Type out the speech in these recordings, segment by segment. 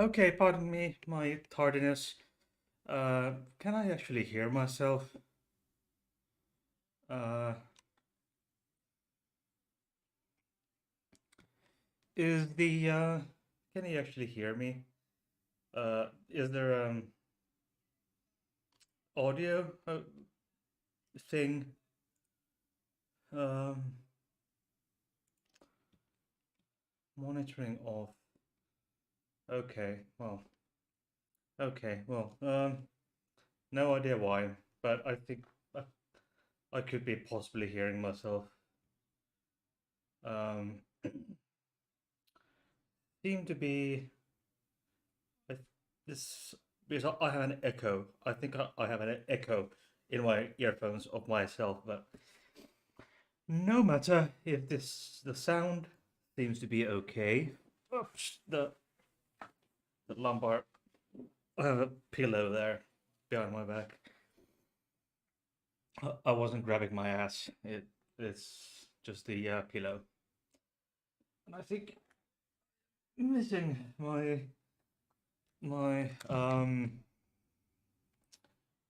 Okay, pardon me, my tardiness. Can I actually hear myself? Uh, is the can you actually hear me? Is there audio thing? Um, Monitoring off. Okay, well, no idea why, but I think I, I could be possibly hearing myself. Um, Seem to be I, this because I have an echo. I think I have an echo in my earphones of myself, but no matter if the sound seems to be okay. Oops, the lumbar. I have a pillow there behind my back. I wasn't grabbing my ass. It's just the pillow, and I think missing my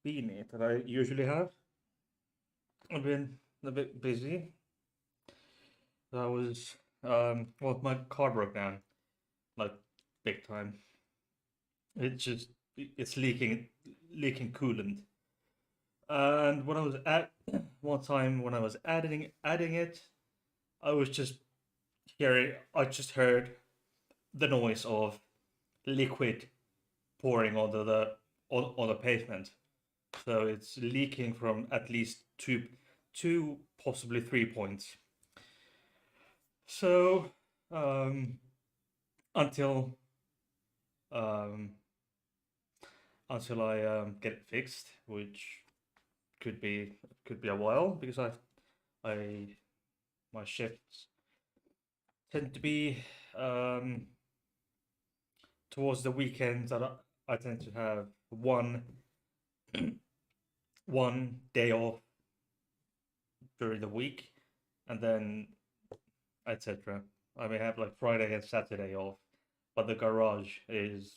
beanie that I usually have. I've been a bit busy. I was well, my car broke down like big time. It's leaking coolant. And when I was at one time when I was adding it, I was just I just heard the noise of liquid pouring on the pavement. So it's leaking from at least two possibly 3 points. So um, until um, until I get it fixed, which could be could be a while because I my shifts tend to be um, towards the weekends. I tend to have one day off during the week, and then etc. I may have like Friday and Saturday off, but the garage is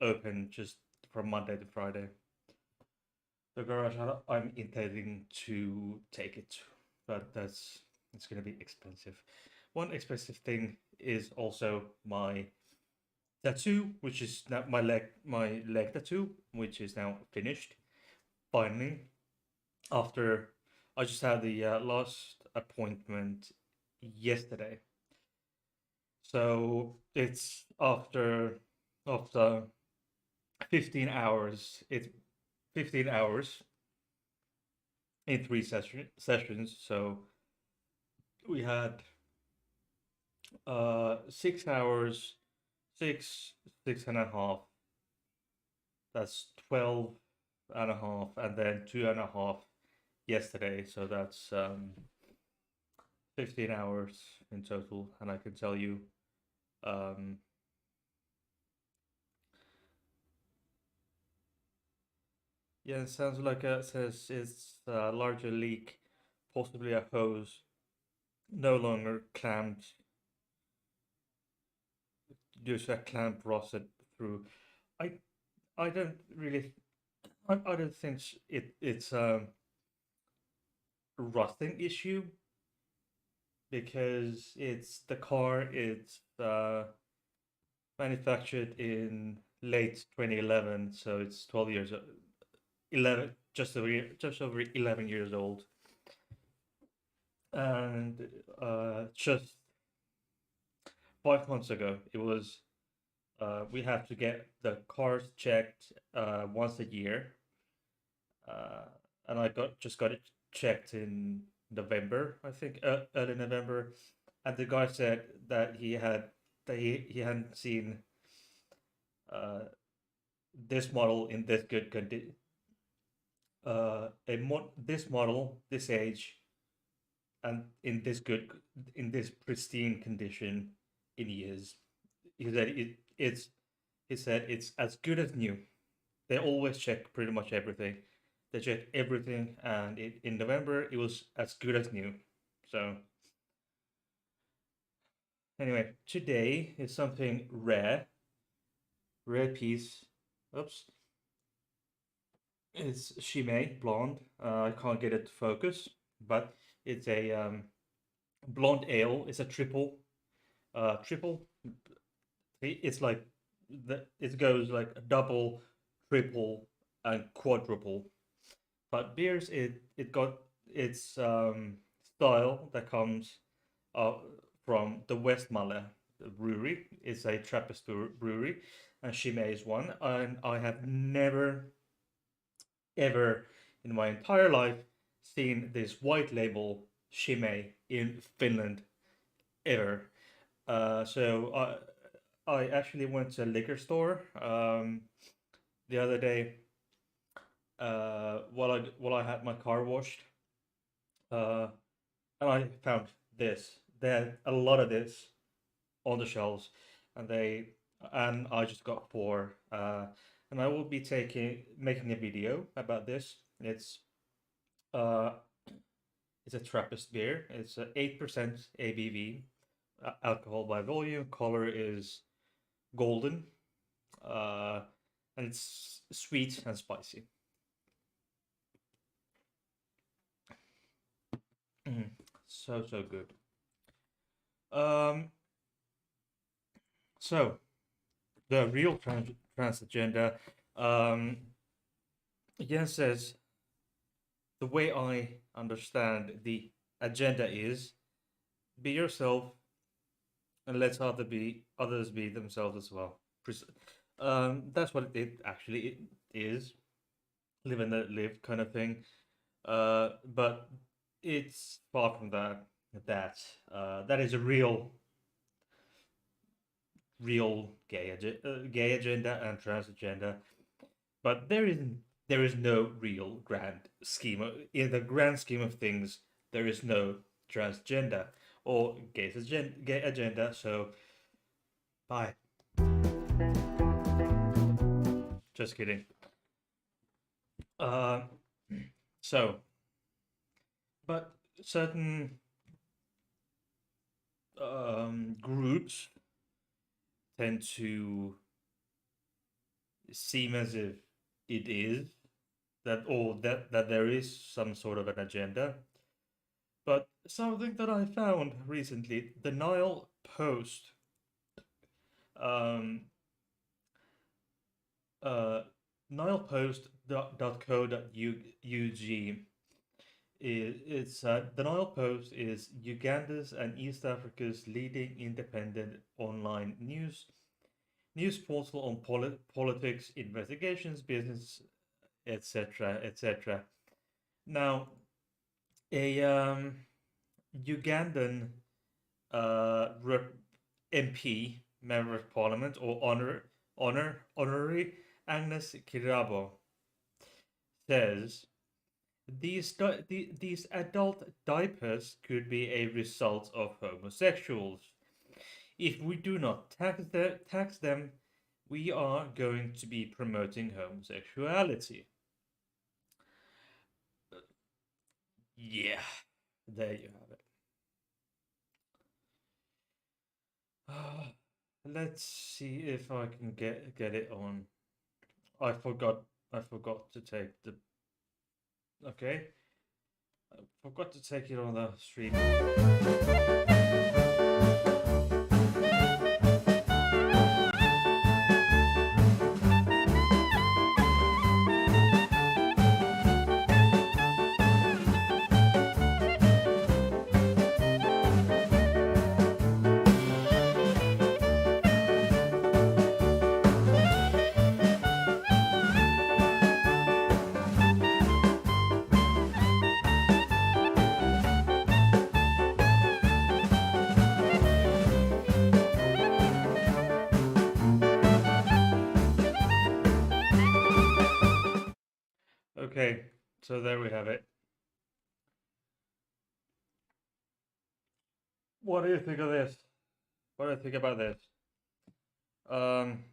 open just from Monday to Friday. The garage I'm intending to take it, but it's going to be expensive. One expensive thing is also my tattoo, which is now my leg tattoo, which is now finished finally. After I just had the last appointment yesterday, so it's after 15 hours. It's 15 hours in three sessions. So we had 6 hours, six and a half. That's 12 and a half, and then 2.5 yesterday. So that's 15 hours in total. And I can tell you, um, yeah, it sounds like it says it's a larger leak, possibly a hose, no longer clamped, just a clamp rusted through. I I don't really I don't think it's a rusting issue because it's manufactured in late 2011, so it's 12 years 11 just over 11 years old, and just 5 months ago it was we have to get the cars checked once a year, uh, and I got it checked in November, I think, early November, and the guy said he hadn't seen uh, this model in this good condition, this model, this age, and in this pristine condition in years. He said he said it's as good as new. They always check pretty much everything. They check everything, and in November it was as good as new. So anyway, today is something rare. red piece. Oops. It's Chimay blonde. I can't get it to focus, but it's a blonde ale. It's a triple. Triple. It's like it goes like a double, triple, and quadruple. But beers, it got its style that comes uh, from the Westmalle brewery. It's a Trappist brewery, and Chimay is one. And I have never ever in my entire life seen this white label Chimay in Finland ever. So I actually went to a liquor store the other day while I had my car washed, uh, and I found this. They had a lot of this on the shelves, and I just got four. And I will be making a video about this. Uh, it's a Trappist beer. It's 8% ABV, alcohol by volume. Color is golden, uh, and it's sweet and spicy. Mm, so good. Um, so the real trans agenda. Um, again says the way I understand the agenda is be yourself and let others be themselves as well. That's what it actually is. Live and let live kind of thing. But it's far from that. That that is a real gay agenda and trans agenda. But there is no real grand scheme in the grand scheme of things. There is no transgender or gay agenda. So bye. Just kidding. Uh, so, but certain groups tend to seem as if it is that there is some sort of an agenda. But something that I found recently, the Nile Post, um, uh, nilepost.co.ug it's the Nile Post is Uganda's and East Africa's leading independent online news portal on politics, investigations, business, etc., etc. Now, a Ugandan rep- MP, member of parliament, or honorary Agnes Kirabo says these adult diapers could be a result of homosexuals. If we do not tax them, we are going to be promoting homosexuality. Yeah, there you have it. Let's see if I can get it on. I forgot. I forgot to take the. Okay, I forgot to take it on the stream. Okay, so there we have it. What do you think of this? What do you think about this? Um,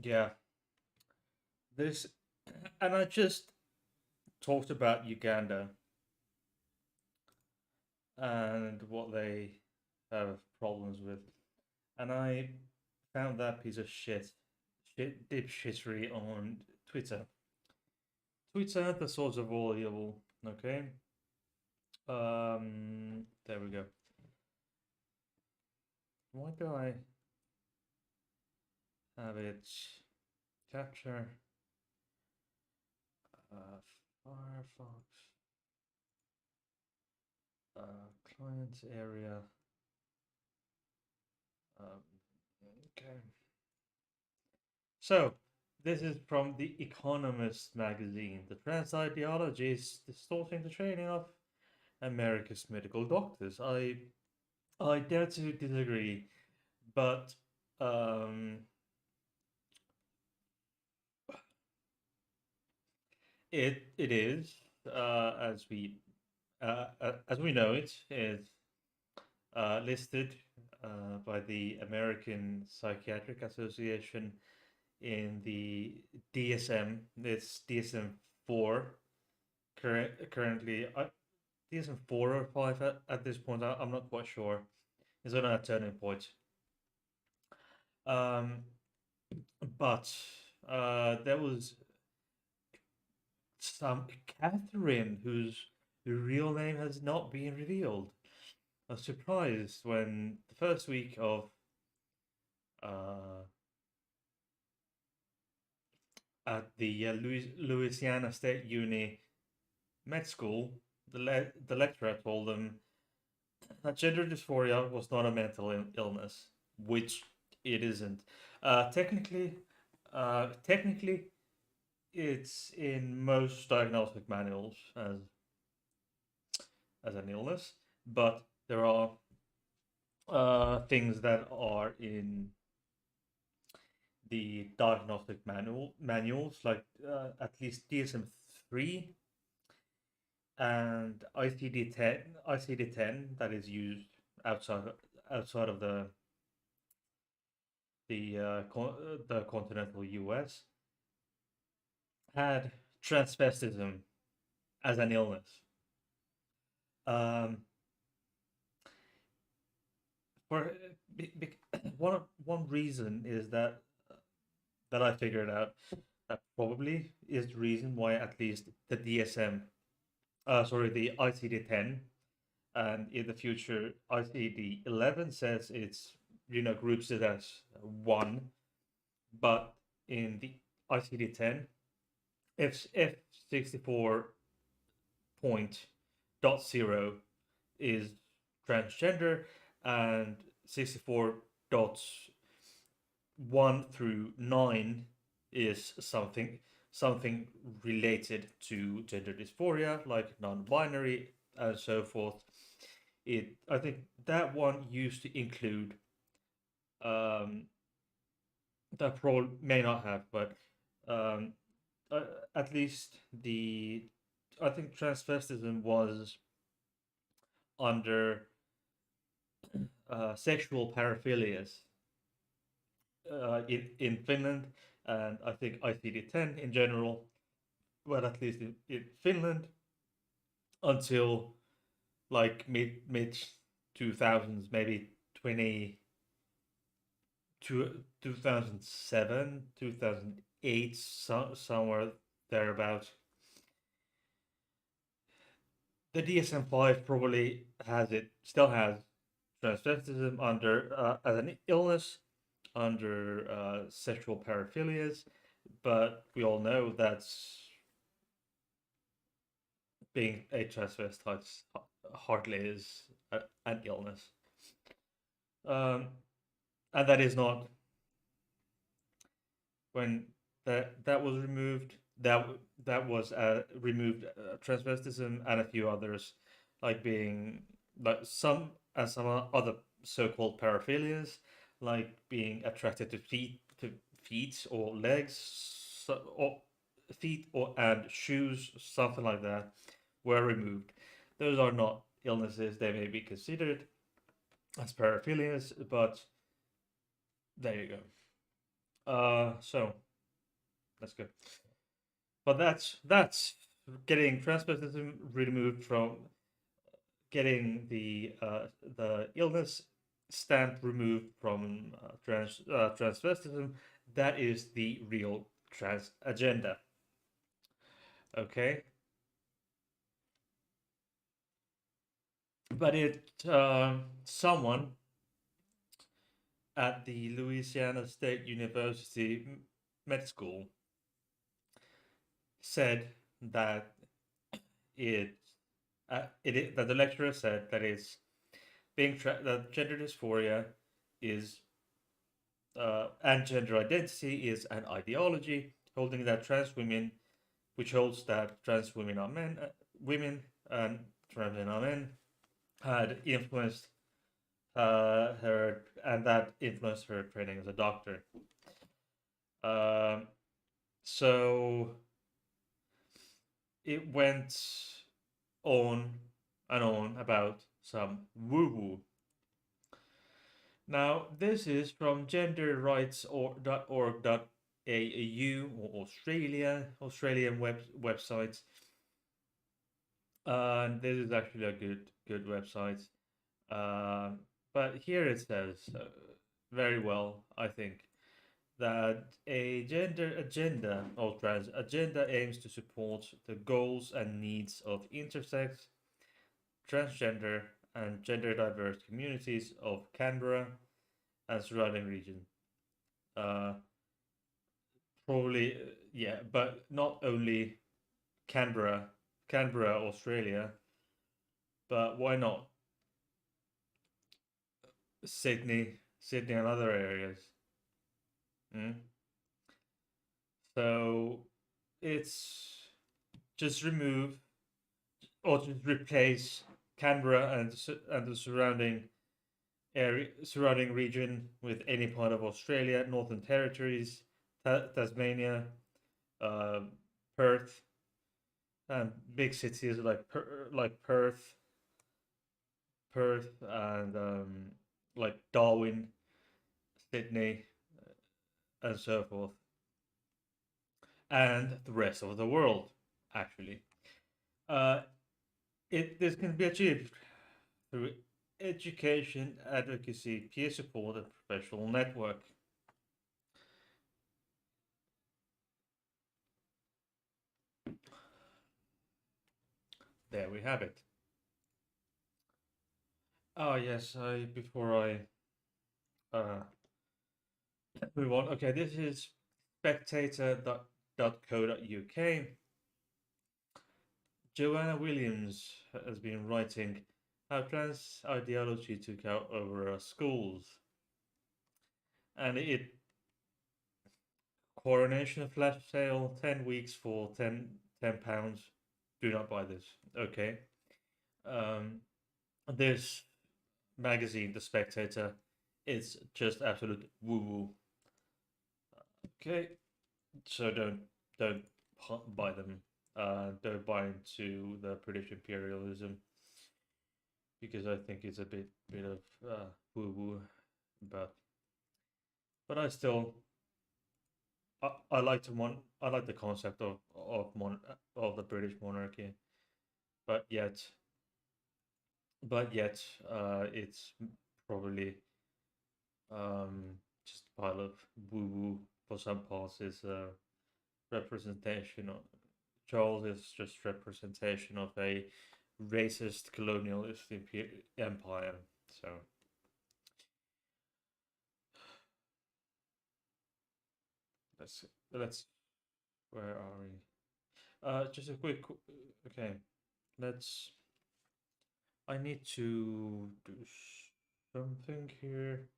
yeah, this, and I just talked about Uganda. and what they have problems with. And I found that piece of dipshittery on Twitter. Twitter, the source of all evil. Okay. There we go. Why do I have it capture Firefox client area? Um, okay. So this is from The Economist magazine. The trans ideology is distorting the training of America's medical doctors. I dare to disagree, but um, it is as we know it is listed by the American Psychiatric Association in the DSM. It's DSM four currently. DSM four or five at this point. I'm not quite sure. It's on a turning point. Um, but there was some Catherine whose real name has not been revealed. I was surprised when the first week of uh, at the Louisiana State Uni med school, the lecturer told them that gender dysphoria was not a mental illness, which it isn't. Technically, technically, it's in most diagnostic manuals as an illness, but there are things that are in the diagnostic manuals, like at least DSM three and ICD-10 that is used outside outside of the continental US had transvestism as an illness. Um, for one reason is that I figured out that probably is the reason why at least the DSM, sorry, the ICD-10 and in the future ICD-11 says it's groups it as one, but in the ICD-10, if 64 point dot zero is transgender and 64 dot 1 through 9 is something related to gender dysphoria like non-binary and so forth. I think that one used to include um, that probably may not have, but um, uh, at least the I think transvestism was under sexual paraphilias in Finland, and I think ICD-10 in general, but at least in Finland until like mid 2000s, maybe 20 to 2007, 2008, somewhere thereabout. The DSM-5 probably still has transvestism under as an illness under sexual paraphilias, but we all know that's being a transvestite hardly is an illness. Um, and that is not when that was removed. That was removed transvestism and a few others, like being like some other so-called paraphilias, like being attracted to feet or legs, or feet or and shoes, something like that, were removed. Those are not illnesses; they may be considered as paraphilias, but there you go. So that's good. But that's getting transvestism removed from getting the illness stamp removed from transvestism. That is the real trans agenda. Okay, but someone at the Louisiana State University Med School said that it that the lecturer said that it's that gender dysphoria is and gender identity is an ideology holding that trans women, which holds that trans women are women and trans men are men, had influenced her, and that influenced her training as a doctor. Um, so it went on and on about some woo woo. Now, this is from genderrights.org.au or Australian websites. And this is actually a good website. But here it says very well, I think, that a gender agenda or trans agenda aims to support the goals and needs of intersex, transgender, and gender diverse communities of Canberra and surrounding region. Probably, yeah, but not only Canberra, Australia, but why not Sydney, and other areas? Mm? So it's just remove or just replace Canberra and the surrounding region with any part of Australia, Northern Territories, Tasmania, Perth, and big cities like Perth, and like Darwin, Sydney, and so forth, and the rest of the world. Actually, this can be achieved through education, advocacy, peer support, and professional network. There we have it. Oh yes, before I move on. Okay, this is spectator.co.uk. Joanna Williams has been writing how trans ideology took out over our schools. And it coronation flash sale, 10 weeks for 10 pounds. Do not buy this. Okay. This magazine, The Spectator, is just absolute woo woo. Okay. So don't buy them. Don't buy into the British imperialism, because I think it's a bit of woo woo, but I still I like the concept of the British monarchy, but yet it's probably just a pile of woo woo for some parts. Is a representation of Charles is just representation of a racist colonialist empire. So let's where are we? Just a quick. Okay, let's. I need to do something here.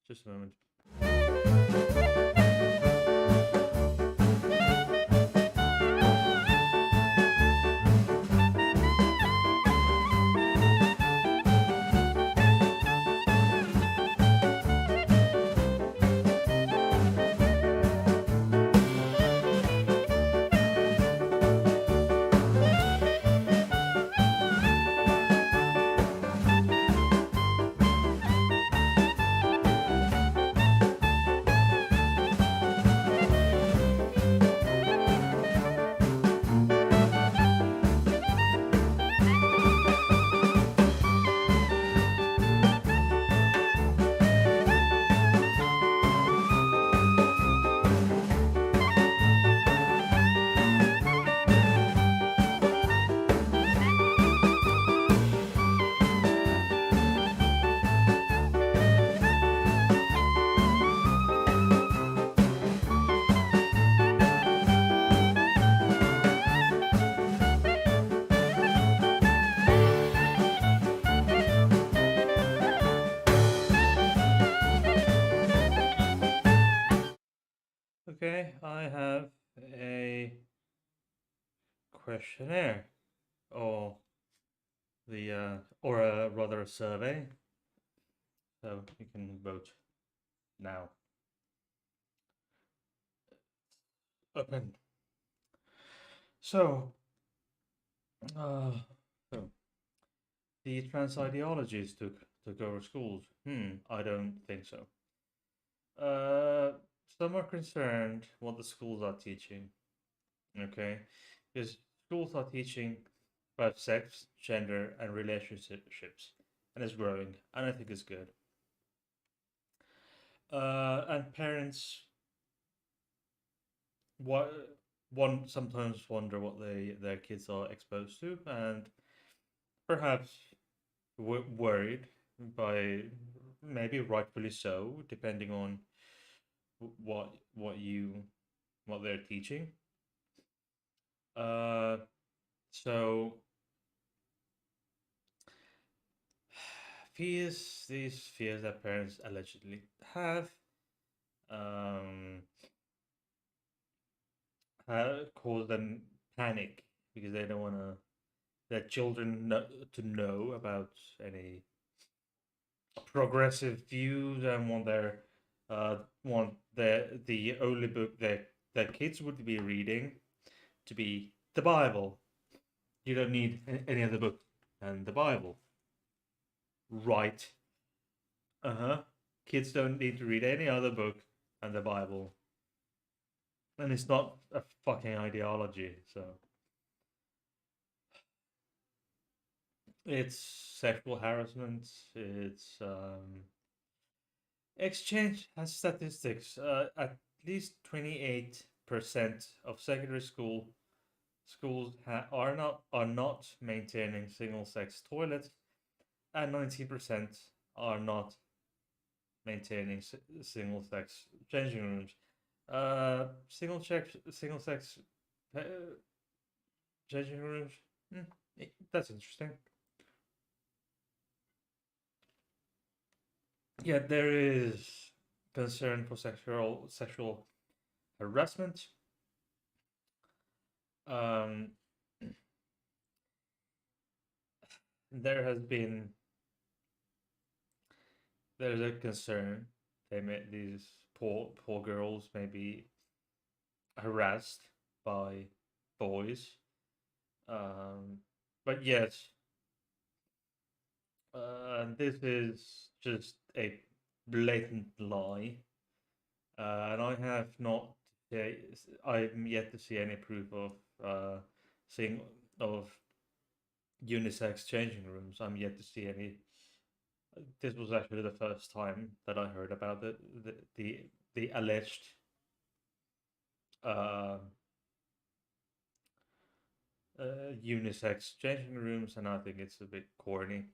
Just a moment. Okay, I have a questionnaire or or a rather a survey, so you can vote now. Open. So, uh, so the trans ideologies took over schools. I don't think so. Uh, some are concerned what the schools are teaching. Okay, because schools are teaching about sex, gender, and relationships, and it's growing, and I think it's good. And parents, what one sometimes wonder what their kids are exposed to, and perhaps worried by maybe rightfully so, depending on what you what they're teaching. Uh, so these fears that parents allegedly have, um, cause them panic because they don't want their children to know about any progressive views and want the only book that their kids would be reading to be the Bible. You don't need any other book than the Bible, right? Uh-huh. Kids don't need to read any other book than the Bible. And it's not a fucking ideology, so it's sexual harassment, it's exchange has statistics. At least 28% of secondary schools are not maintaining single sex toilets, and 19% are not maintaining single sex changing rooms. Single sex uh, changing rooms. Hmm, that's interesting. Yeah, there is concern for sexual harassment. Um, there has been there's a concern these poor girls may be harassed by boys. But yes, this is just a blatant lie, and I have not. I'm yet to see any proof of seeing of unisex changing rooms. I'm yet to see any. This was actually the first time that I heard about the alleged uh, unisex changing rooms, and I think it's a bit corny.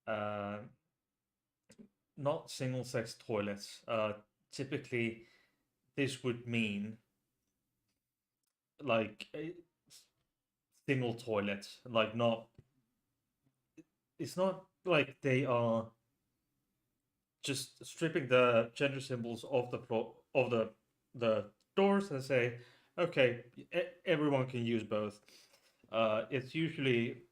Uh, Not single sex toilets. Typically, this would mean like a single toilet, like not. It's not like they are just stripping the gender symbols off the floor of the doors and say, okay, everyone can use both. It's usually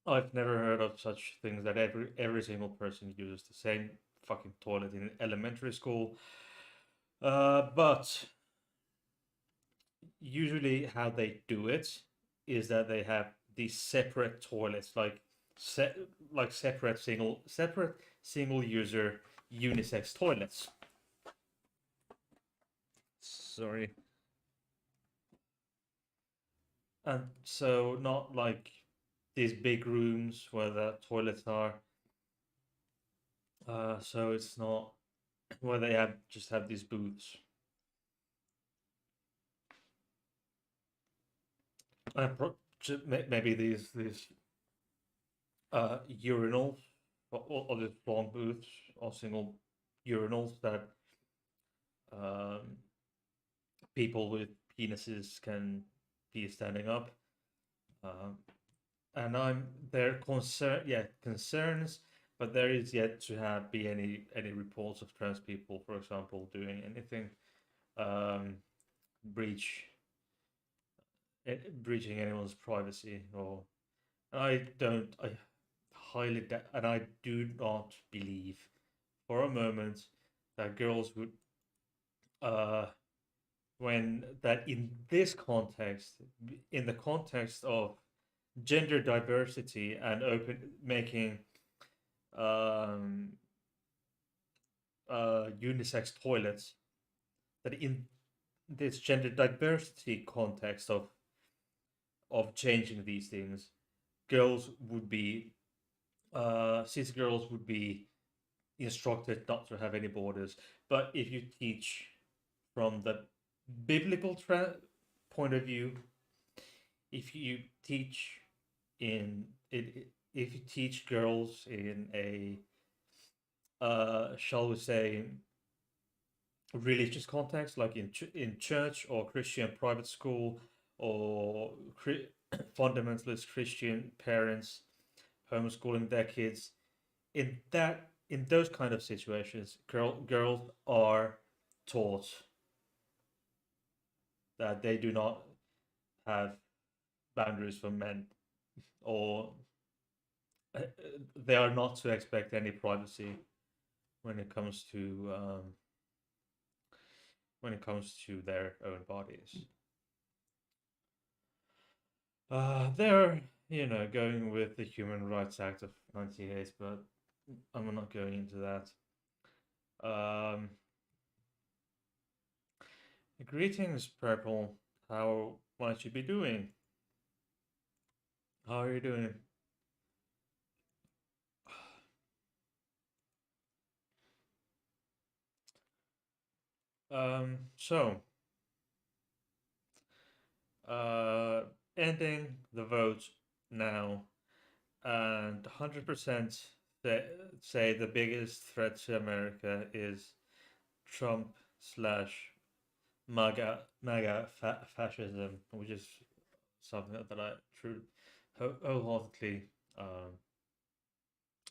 I've never heard of such things that every single person uses the same fucking toilet in elementary school. But usually, how they do it is that they have these separate toilets, like separate single user unisex toilets. Sorry, and so not like these big rooms where the toilets are. So it's not where they have these booths. Maybe these urinals or these long booths or single urinals that um, people with penises can be standing up. Um, and I'm there concerns, but there is yet to have be any reports of trans people, for example, doing anything um, breach breaching anyone's privacy. Or I don't. I and I do not believe for a moment that girls would uh when that in this context, in the context of gender diversity and open making um unisex toilets, that in this gender diversity context of changing these things, girls would be cis girls would be instructed not to have any borders. But if you teach from the biblical point of view, if you teach in it, if you teach girls in a shall we say religious context, like in church or Christian private school or fundamentalist Christian parents homeschooling their kids, in those kind of situations, girls are taught that they do not have boundaries for men, or they are not to expect any privacy when it comes to their own bodies. They're going with the Human Rights Act of '98, but I'm not going into that. Um, Greetings, Purple. How might you be doing? How are you doing? So, uh, ending the vote now, and 100% say the biggest threat to America is Trump slash MAGA fascism, which is something that I truly wholeheartedly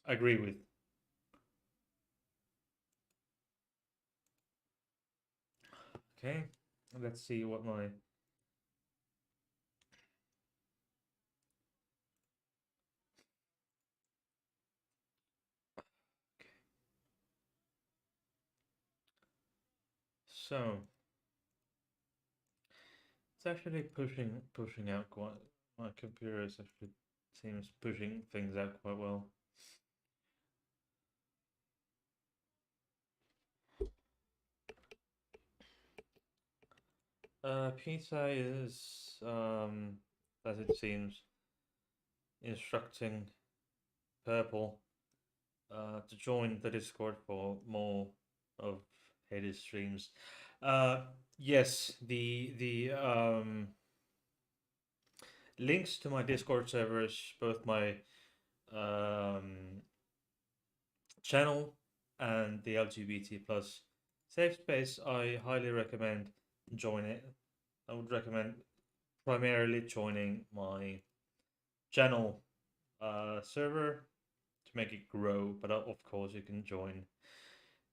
agree with. Okay, let's see what my so it's actually pushing out quite. My computer is actually seems pushing things out quite well. Pizza is, as it seems, instructing Purple to join the Discord for more of Hades streams. Uh, yes, the links to my Discord servers, both my um, channel and the LGBT plus safe space, I highly recommend join it. I would recommend primarily joining my channel server to make it grow, but of course you can join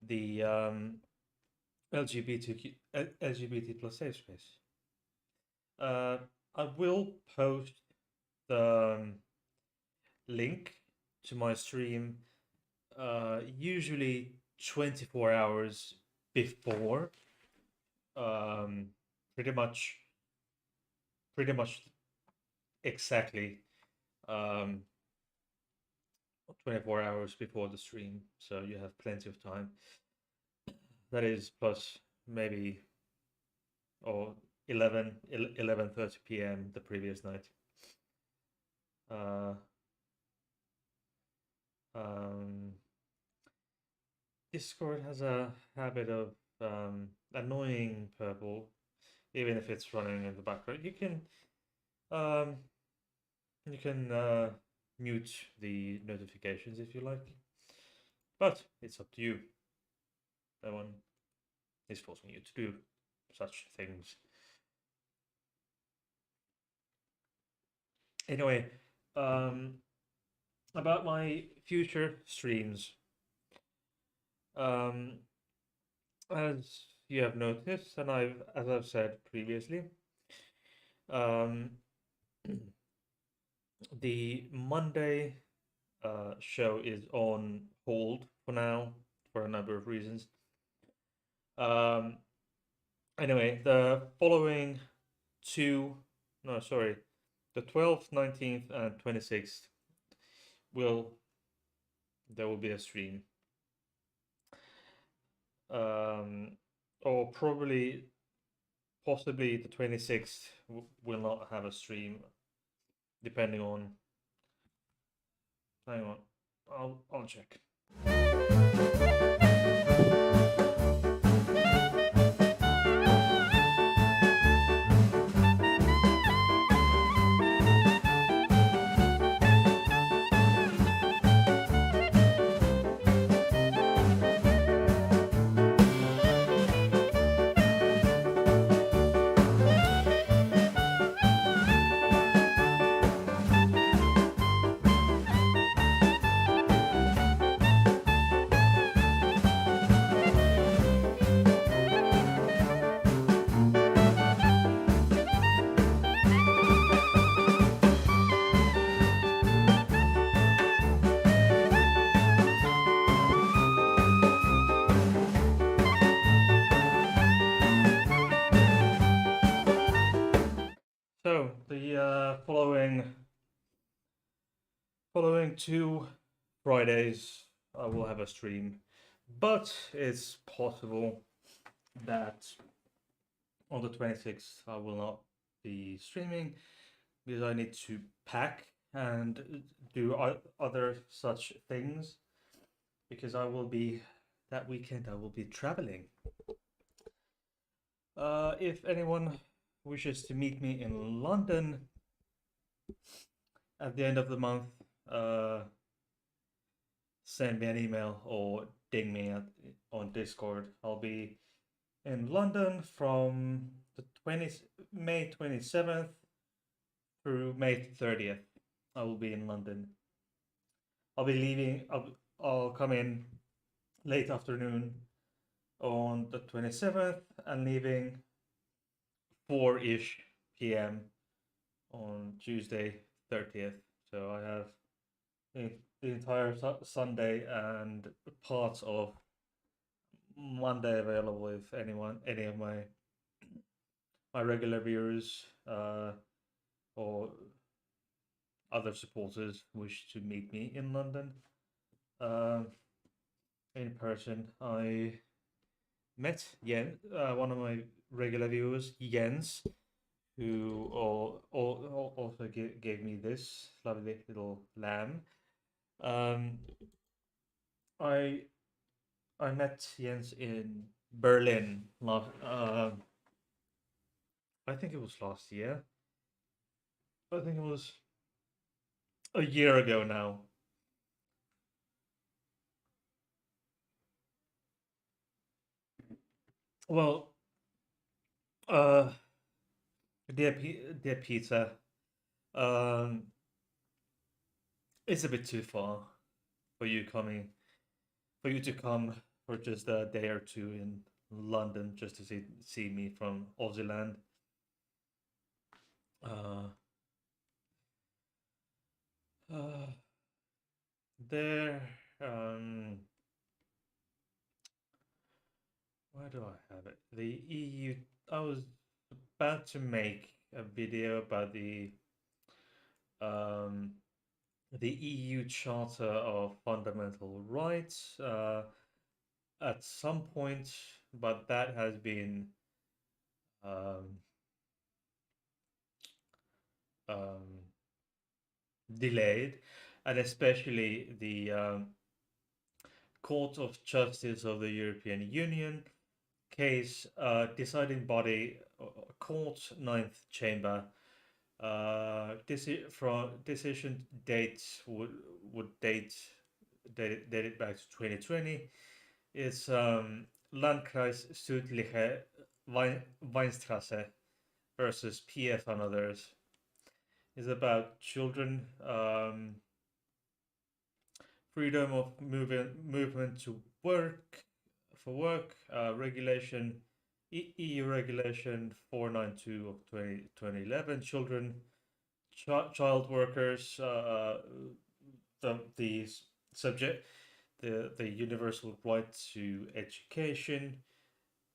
the LGBT plus safe space. Uh, I will post the link to my stream usually 24 hours before, um, pretty much pretty much exactly um, 24 hours before the stream, so you have plenty of time. That is plus maybe or 11:30 p.m. the previous night. Uh, um, Discord has a habit of annoying Purple, even if it's running in the background. Um, you can mute the notifications if you like, but it's up to you. No one is forcing you to do such things. Anyway, um, about my future streams. Um, as you have noticed, and as I've said previously, um, the Monday show is on hold for now for a number of reasons. Um, anyway, the following two, no, sorry, the 12th, 19th, and 26th will there will be a stream. Um, or probably, possibly the 26th will not have a stream, depending on. Hang on, I'll check. So the following two Fridays, I will have a stream, but it's possible that on the 26th I will not be streaming because I need to pack and do other such things because I will be that weekend I will be traveling. If anyone wishes to meet me in London at the end of the month, send me an email or ding me on Discord. I'll be in London from the May 27th through May 30th. I will be in London. I'll be leaving. I'll come in late afternoon on the 27th and leaving 4-ish p.m. on Tuesday 30th. So I have the entire Sunday and parts of Monday available if any of my regular viewers or other supporters wish to meet me in London in person. I met one of my regular viewers, Jens, who also gave me this lovely little lamb. Um, I I met Jens in Berlin I think it was last year. I think it was a year ago now. Well, uh, dear Peter, um, it's a bit too far for you for you to come for just a day or two in London just to see me from Aussie land. Uh, uh, there, um, where do I have it? The EU. I was about to make a video about um, the EU Charter of Fundamental Rights at some point, but that has been um, um, delayed, and especially the Court of Justice of the European Union case deciding body, court ninth chamber. Decision dates would date it back to 2020. It's Landkreis Südliche Weinstraße versus PF and others. It's about children, freedom of movement to work, regulation EU Regulation 492 of 2011, child workers, the subject, the universal right to education,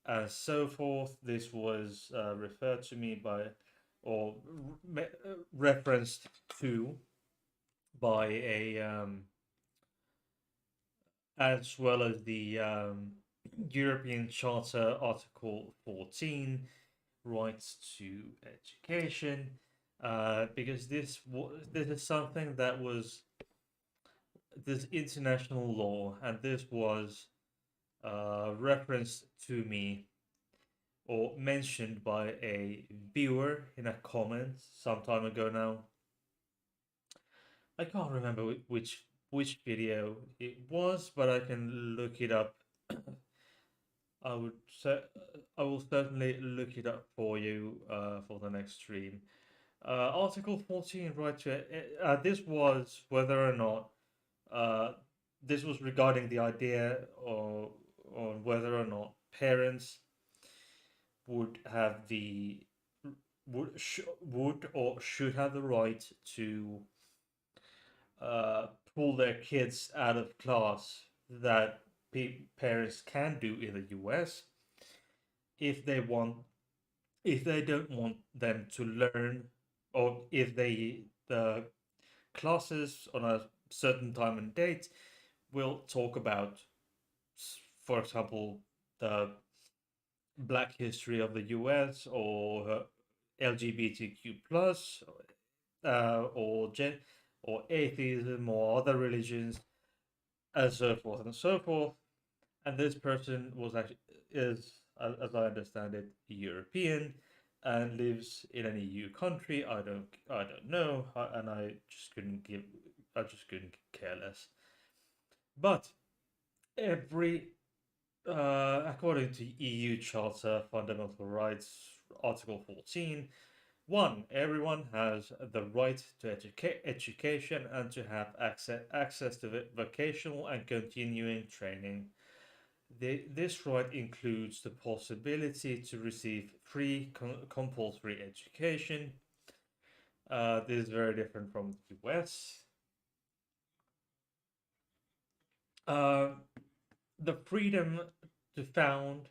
and so forth. This was referred to me by, or referenced to by a as well as the European Charter Article 14, rights to education, because this is something that was this international law, and this was referenced to me or mentioned by a viewer in a comment some time ago now. I can't remember which video it was, but I can look it up. I would say I will certainly look it up for you for the next stream. Article 14, right to this was whether or not uh, this was regarding the idea or on whether or not parents would have the would or should have the right to pull their kids out of class that parents can do in the US if they want if they don't want them to learn, or if the classes on a certain time and date will talk about, for example, the Black history of the US, or LGBTQ plus, or or atheism or other religions, and so forth and so forth. And this person was actually is, as I understand it, European and lives in an EU country. I don't know, and I just couldn't care less. But every according to EU Charter Fundamental Rights Article 14, one, everyone has the right to education and to have access to vocational and continuing training. This right includes the possibility to receive free compulsory education. This is very different from the US. Uh, the freedom to found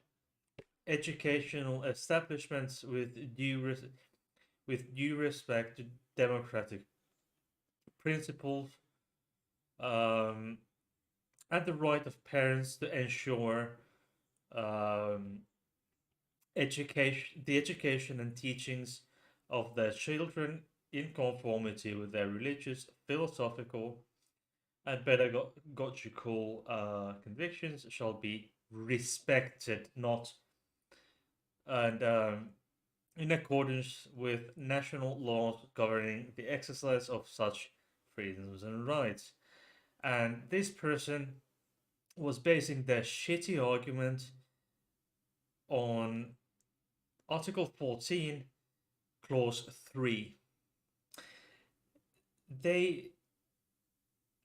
educational establishments with due respect to democratic principles, um, and the right of parents to ensure um, the education and teachings of their children in conformity with their religious, philosophical, and pedagogical convictions shall be respected, not and in accordance with national laws governing the exercise of such freedoms and rights. And this person was basing their shitty argument on Article 14, Clause 3. They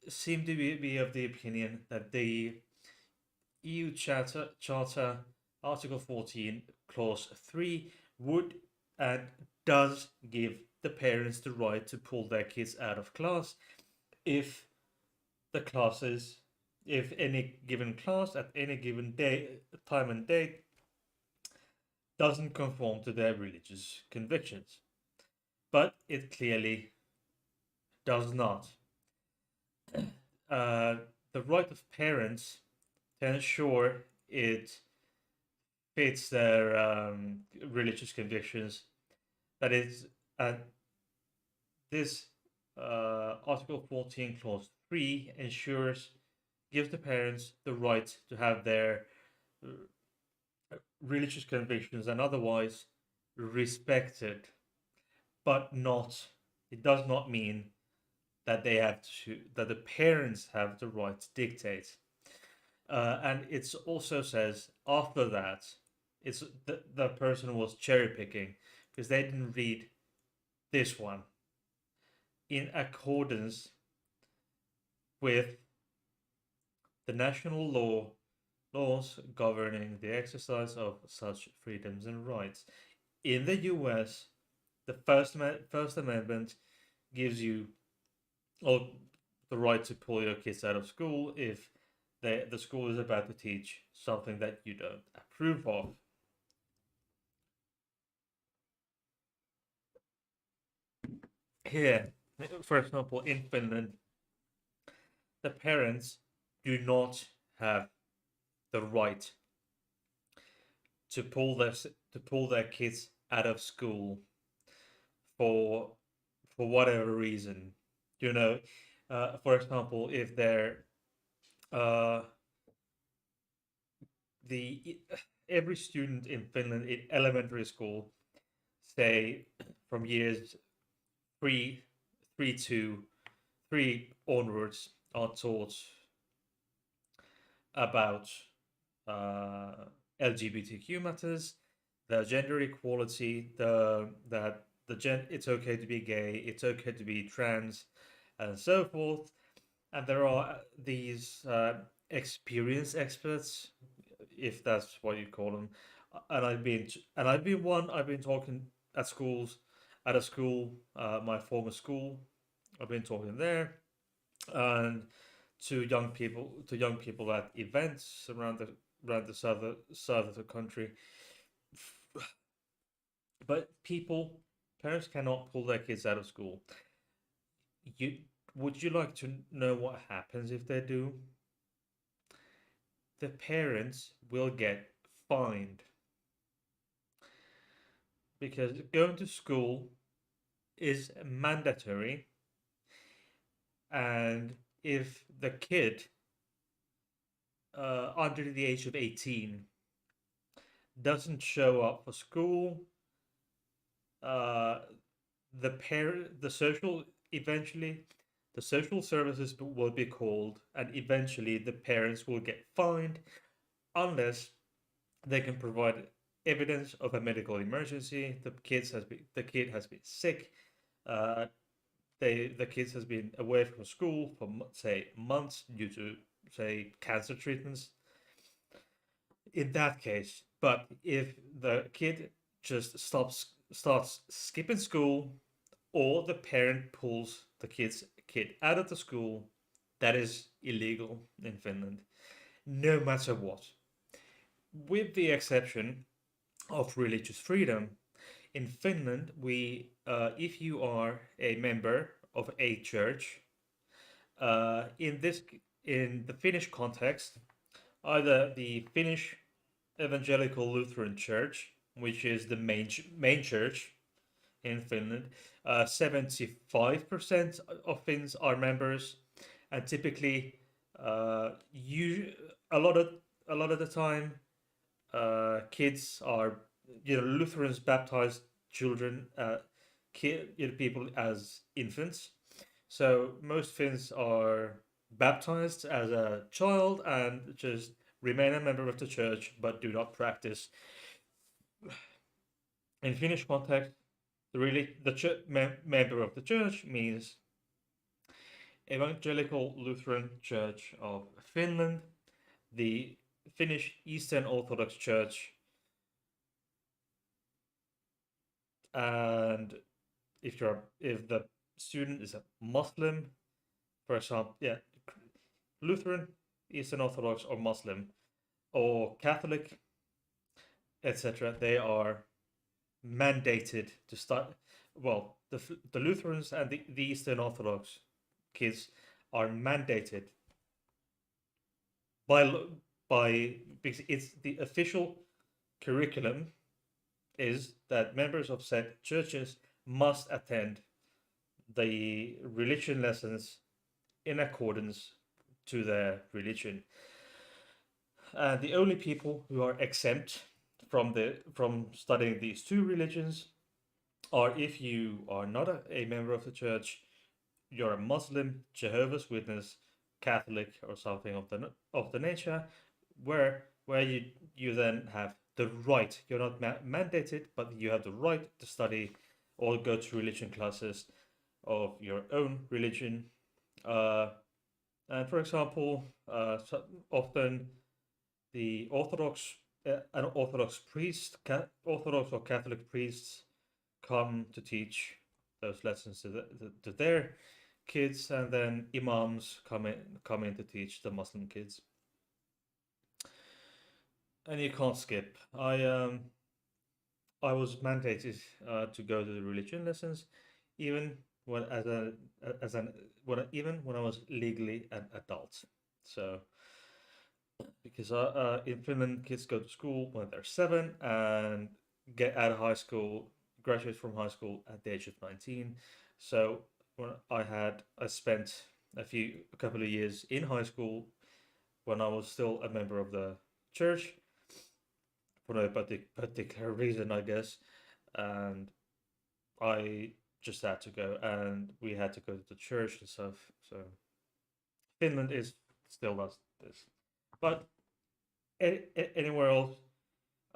seem to be of the opinion that the EU Charter Article 14, Clause 3 would and does give the parents the right to pull their kids out of class if the classes, if any given class at any given day, time and date doesn't conform to their religious convictions. But it clearly does not. The right of parents to ensure it fits their religious convictions. That is, this Article 14, Clause 3 gives the parents the right to have their religious convictions and otherwise respected, but not, it does not mean that that the parents have the right to dictate. And it also says after that, it's the person was cherry picking because they didn't read this one in accordance with the national law laws governing the exercise of such freedoms and rights. In the US, the First Amendment gives you all the right to pull your kids out of school if the school is about to teach something that you don't approve of. Here, for example, in Finland, the parents do not have the right to pull their kids out of school for whatever reason. You know, for example, if they're uh, the every student in Finland in elementary school, say from years three, three to three onwards, are taught about uh, LGBTQ matters, the gender equality, the that it's okay to be gay, it's okay to be trans, and so forth. And there are these experienced experts, if that's what you call them. I've been talking at schools, at a school, my former school. I've been talking there, and to young people at events around the south of the country. But parents cannot pull their kids out of school. You would you like to know what happens if they do? The parents will get fined because going to school is mandatory, and if the kid under the age of 18 doesn't show up for school, uh, the social eventually the social services will be called, and eventually the parents will get fined unless they can provide evidence of a medical emergency. The kid has been sick. Uh, the kid has been away from school for say months due to say cancer treatments. In that case, but if the kid just starts skipping school, or the parent pulls the kid out of the school, that is illegal in Finland, no matter what, with the exception of religious freedom. In Finland, if you are a member of a church, uh, in this in the Finnish context, either the Finnish Evangelical Lutheran Church, which is the main church in Finland, 75% of Finns are members, and typically, you a lot of the time, kids are Lutherans baptize children, people as infants. So most Finns are baptized as a child and just remain a member of the church, but do not practice. In Finnish context, member of the church means Evangelical Lutheran Church of Finland, the Finnish Eastern Orthodox Church, and if the student is a Muslim, for example, yeah, Lutheran, Eastern Orthodox, or Muslim, or Catholic, etc., they are mandated to start. Well, the Lutherans and the Eastern Orthodox kids are mandated by because it's the official curriculum is that members of said churches must attend the religion lessons in accordance to their religion. And the only people who are exempt from studying these two religions are if you are not a member of the church, you're a Muslim, Jehovah's Witness, Catholic, or something of the nature, where you then have the right. You're not mandated, but you have the right to study or go to religion classes of your own religion. And for example, often the an Orthodox priest, Orthodox or Catholic priests come to teach those lessons to their kids, and then imams come in to teach the Muslim kids. And you can't skip. I was mandated to go to the religion lessons, even when as an even when I was legally an adult. So because in Finland, kids go to school when they're 7 and get out of high school, graduate from high school at the age of 19. So when I spent a couple of years in high school when I was still a member of the church for no particular reason, I guess, and I just had to go, and we had to go to the church and stuff. So Finland is still does this, but anywhere else,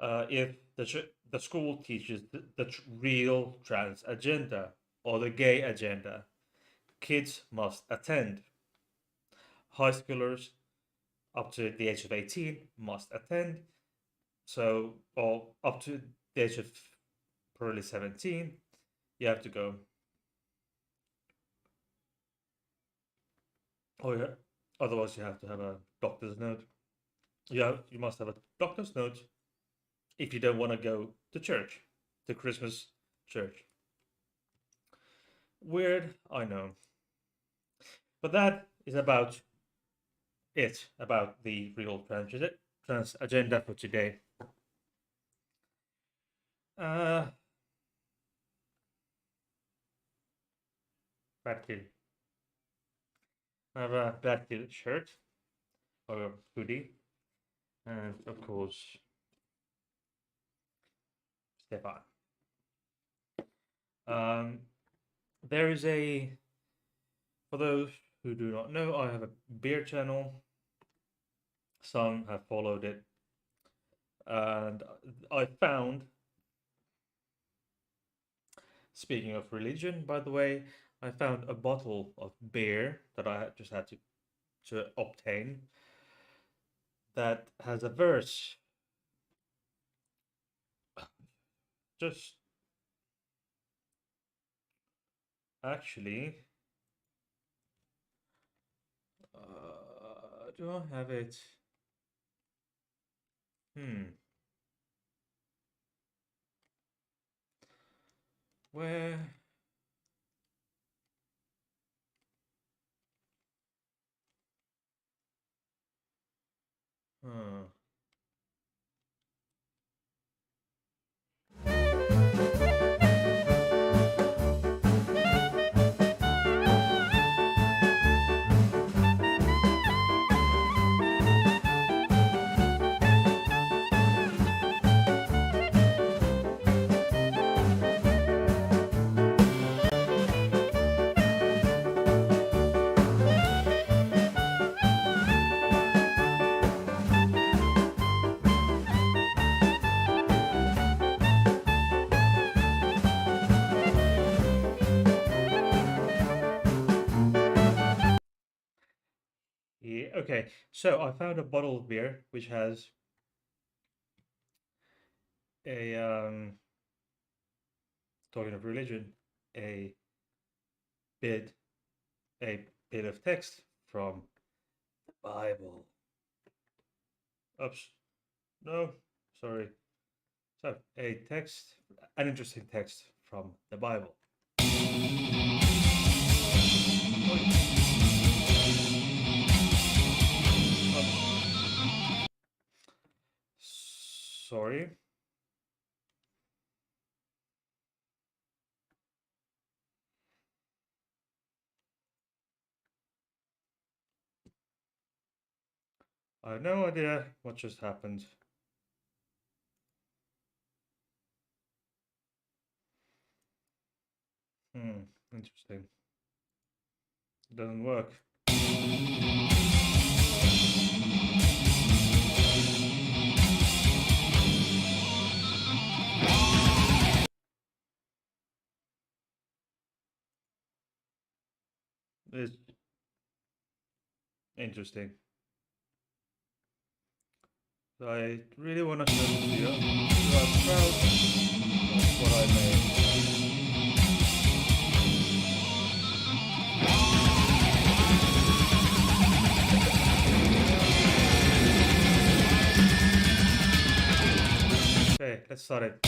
if the school teaches the real trans agenda or the gay agenda, kids must attend. High schoolers up to the age of 18 must attend. So, or up to the age of probably 17, you have to go. Oh yeah. Otherwise, you have to have a doctor's note. You must have a doctor's note if you don't want to go to church, to Christmas church. Weird, I know. But that is about the real trans agenda for today. Uh, Bertil. I have a Bertil shirt or hoodie, and of course, Stefan. Um, there is for those who do not know, I have a beer channel. Some have followed it, and I found, speaking of religion, by the way, I found a bottle of beer that I just had to obtain that has a verse. Just actually, do I have it? Hmm. Where? Huh. Yeah, okay. So I found a bottle of beer which has a talking of religion, a bit a bit of text from the Bible. Oops. No, sorry. So an interesting text from the Bible. Oops. Sorry. I have no idea what just happened. Interesting. It doesn't work. It's interesting. So I really want to show this to you. So I'm proud of what I made. Okay, let's start it.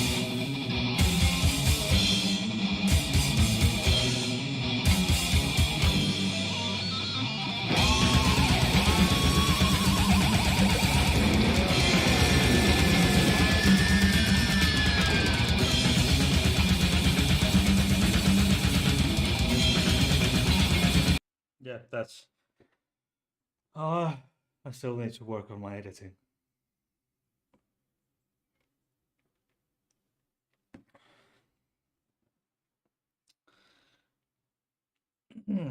Yeah, that's. I still need to work on my editing.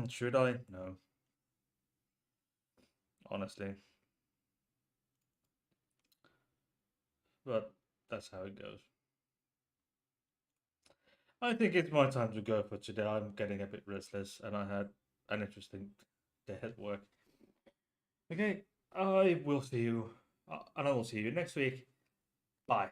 Should I? No. Honestly. But that's how it goes. I think it's my time to go for today. I'm getting a bit restless and I had an interesting day at work. Okay, I will see you, and I will see you next week. Bye.